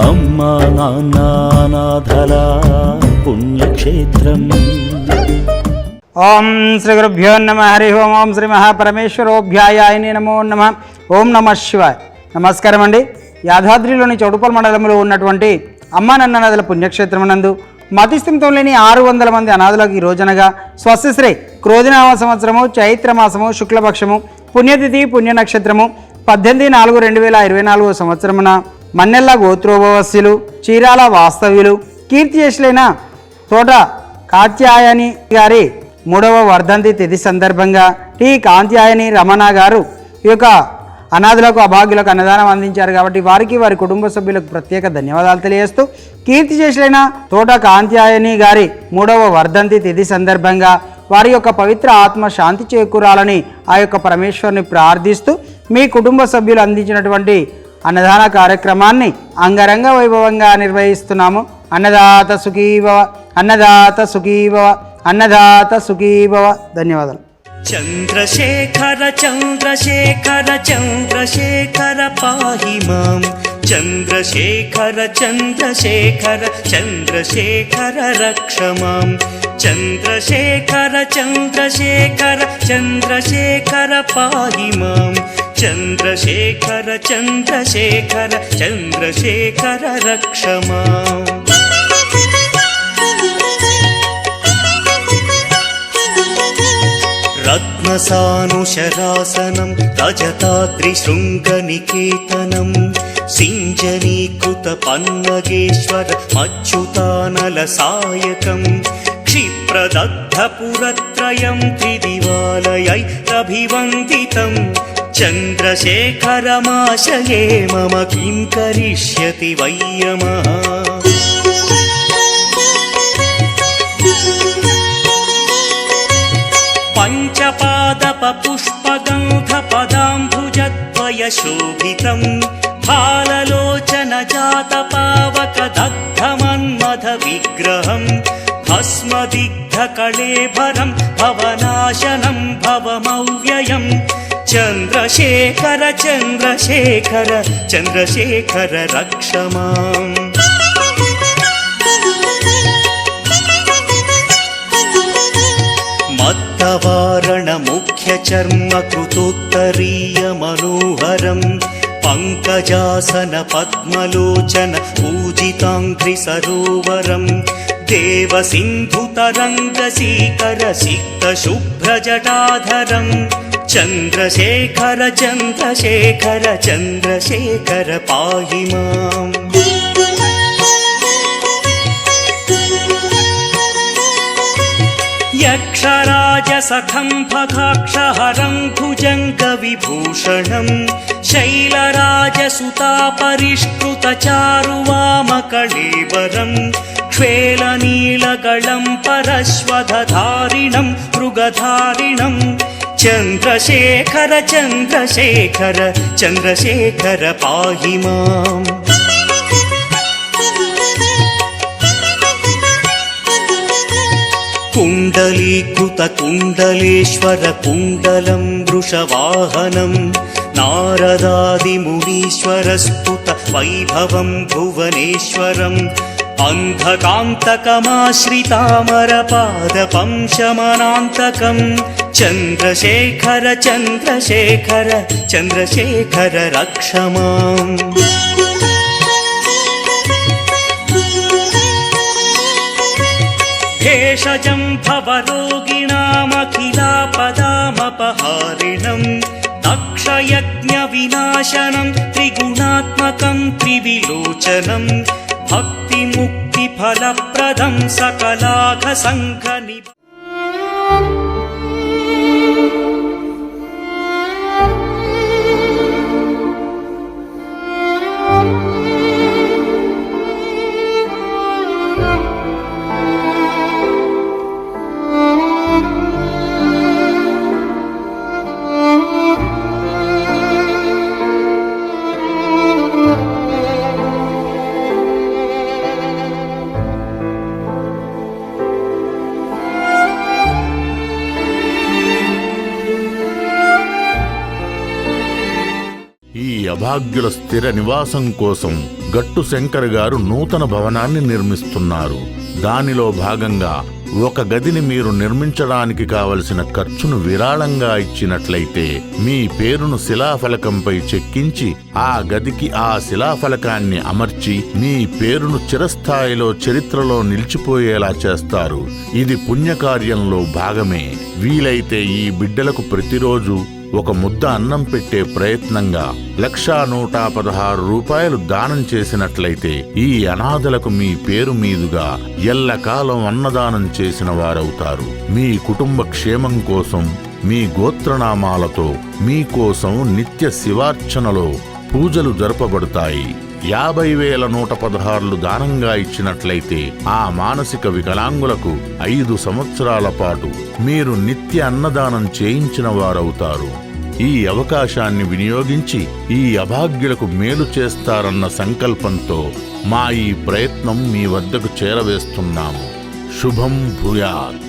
అమ్మా నాన్న అనాథల పుణ్యక్షేత్రం. ఓం శ్రీ గురుభ్యో నమ. హరి ఓం. ఓం శ్రీ మహాపరమేశ్వరోభ్యాయాయ నమో నమ. ఓం నమ శివాయ. నమస్కారం అండి. యాదాద్రిలోని చౌటుప్పల్ మండలంలో ఉన్నటువంటి అమ్మా నాన్న అనాథల పుణ్యక్షేత్రం నందు మతిస్థిమితం లేని 600 మంది అనాథులకు ఈ రోజనగా స్వస్తిశ్రీ క్రోధినామ సంవత్సరము చైత్రమాసము శుక్లపక్షము పుణ్యతిథి పుణ్య నక్షత్రము 18/4/2024 సంవత్సరమున మన్నెల్ల గోత్రోభవస్యులు చీరాల వాస్తవ్యులు కీర్తిశేషులైన తోట కాత్యాయని గారి 3వ వర్ధంతి తిథి సందర్భంగా టి కాంత్యాయని రమణ గారు ఈ యొక్క అనాథులకు అభాగ్యులకు అన్నదానం అందించారు. కాబట్టి వారికి వారి కుటుంబ సభ్యులకు ప్రత్యేక ధన్యవాదాలు తెలియజేస్తూ కీర్తిశేషులైన తోట కాంత్యాయని గారి 3వ వర్ధంతి తిథి సందర్భంగా వారి యొక్క పవిత్ర ఆత్మ శాంతి చేకూరాలని ఆ యొక్క పరమేశ్వరుని ప్రార్థిస్తూ మీ కుటుంబ సభ్యులు అందించినటువంటి అన్నదాన కార్యక్రమాన్ని అంగరంగ వైభవంగా నిర్వహిస్తున్నాము. అన్నదాత సుఖీభవ, అన్నదాత సుఖీభవ, అన్నదాత సుఖీభవ. ధన్యవాదాలు. చంద్రశేఖర చంద్రశేఖర చంద్రశేఖర పాహి మాం. చంద్రశేఖర చంద్రశేఖర చంద్రశేఖర రక్ష మాం. చంద్రశేఖర చంద్రశేఖర చంద్రశేఖర పాహి మాం. చంద్రశేఖర చంద్రశేఖర చంద్రశేఖర రక్ష మాం. రత్నసానుశరాసనం రజతాద్రిశృంగనికేతనం సింజనీకృత పన్నగేశ్వర మచ్యుతానల సాయకం క్షిప్రదగ్ధపురత్రయం త్రిదివాలయైరభివందితం. చంద్రశేఖరమాశయే మమ కిం కరిష్యతి వయ్యమః. పంచపాదప పుష్పగంధ పదాంబుజద్వయ శోభితం ఫాలలోచన జాత పావక దగ్ధమన్మథ విగ్రహం భస్మదిగ్ధ కళేభరం భవనాశనం భవమవ్యయం. చంద్రశేఖర చంద్రశేఖర చంద్రశేఖర రక్ష మాం. మత్తవారణ ముఖ్య చర్మ కృతోత్తరీయ మనోహరం పంకజాసన పద్మలోచన పూజితాంఘ్రి సరోవరం దేవ సింధు తరంగ సీకర సిక్త శుభ్ర జటాధరం. చంద్రశేఖర చంద్రశేఖర చంద్రశేఖర పాహి మాం. యక్షరాజసఖం ఫకాక్షహరం భుజంగ విభూషణం శైలరాజసుతాపరిష్కృత చారువామకళేవరం క్షేళనీలగళం పరశ్వధారిణం మృగధారిణం. చంద్రశేఖర చంద్రశేఖర చంద్రశేఖర పాహి మాం. కుండలీకృత కుండలేశ్వర కుండలం వృషవాహనం నారదాదిమునీశ్వర స్తుత వైభవం భువనేశ్వరం అంధకాంతకమాశ్రితామరపాదపం శమనాంతకం. చంద్రశేఖర చంద్రశేఖర చంద్రశేఖర రక్ష మాం. భేషజం భవరోగిణామఖిలాపదామపహారిణం దక్షయజ్ఞ వినాశనం త్రిగుణాత్మకం త్రివిలోచనం భక్తి ముక్తి ఫలప్రదం సకలాఘ సంఘ నిబ. అభాగ్యుల స్థిర నివాసం కోసం గట్టు శంకర్ గారు నూతన భవనాన్ని నిర్మిస్తున్నారు. దానిలో భాగంగా ఒక గదిని మీరు నిర్మించడానికి కావలసిన ఖర్చును విరాళంగా ఇచ్చినట్లయితే మీ పేరును శిలాఫలకంపై చెక్కించి ఆ గదికి ఆ శిలాఫలకాన్ని అమర్చి మీ పేరును చిరస్థాయిలో చరిత్రలో నిలిచిపోయేలా చేస్తారు. ఇది పుణ్యకార్యంలో భాగమే. వీలైతే ఈ బిడ్డలకు ప్రతిరోజు ఒక ముద్ద అన్నం పెట్టే ప్రయత్నంగా 1,116 రూపాయలు దానం చేసినట్లయితే ఈ అనాథలకు మీ పేరు మీదుగా ఎల్లకాలం అన్నదానం చేసిన వారవుతారు. మీ కుటుంబ క్షేమం కోసం మీ గోత్రనామాలతో మీకోసం నిత్య శివార్చనలో పూజలు జరపబడతాయి. 50,116 దానంగా ఇచ్చినట్లయితే ఆ మానసిక వికలాంగులకు 5 సంవత్సరాల పాటు మీరు నిత్య అన్నదానం చేయించిన వారవుతారు. ఈ అవకాశాన్ని వినియోగించి ఈ అభాగ్యులకు మేలు చేస్తారన్న సంకల్పంతో మా ఈ ప్రయత్నం మీ వద్దకు చేరవేస్తున్నాము. శుభం భూయాత్.